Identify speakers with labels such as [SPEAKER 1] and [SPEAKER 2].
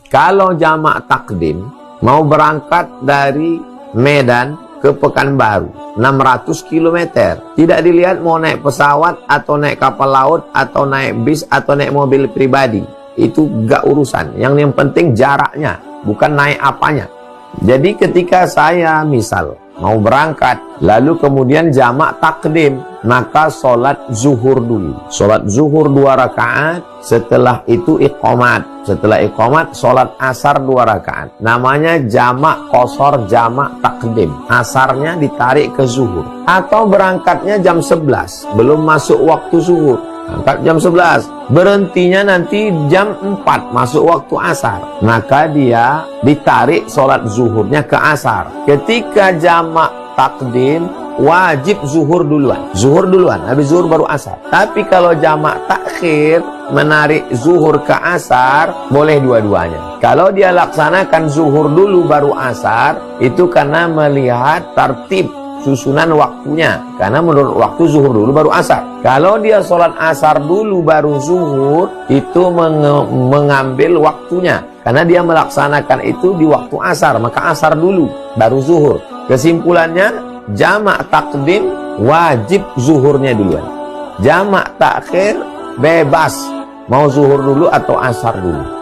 [SPEAKER 1] Kalau jamak takdim mau berangkat dari Medan ke Pekanbaru 600 km, tidak dilihat mau naik pesawat atau naik kapal laut atau naik bis atau naik mobil pribadi, itu gak urusan. Yang penting jaraknya, bukan naik apanya. Jadi ketika saya misal mau berangkat, lalu kemudian jamak takdim, maka sholat zuhur dulu. Sholat zuhur 2 rakaat, setelah itu iqamat. Setelah iqamat, sholat asar 2 rakaat. Namanya jamak qashar, jamak takdim. Asarnya ditarik ke zuhur. Atau berangkatnya jam 11, belum masuk waktu zuhur. Berangkat jam 11, berhentinya nanti jam 4, masuk waktu asar. Maka dia ditarik sholat zuhurnya ke asar. Ketika jamak takdim, wajib zuhur duluan. Zuhur duluan, habis zuhur baru asar. Tapi kalau jamak takhir, menarik zuhur ke asar, boleh dua-duanya. Kalau dia laksanakan zuhur dulu baru asar, itu karena melihat tertib susunan waktunya. Karena menurut waktu zuhur dulu baru asar. Kalau dia sholat asar dulu baru zuhur, itu mengambil waktunya. Karena dia melaksanakan itu di waktu asar, maka asar dulu baru zuhur. Kesimpulannya, jamak takdim wajib zuhurnya duluan. Jamak takhir bebas, mau zuhur dulu atau asar dulu.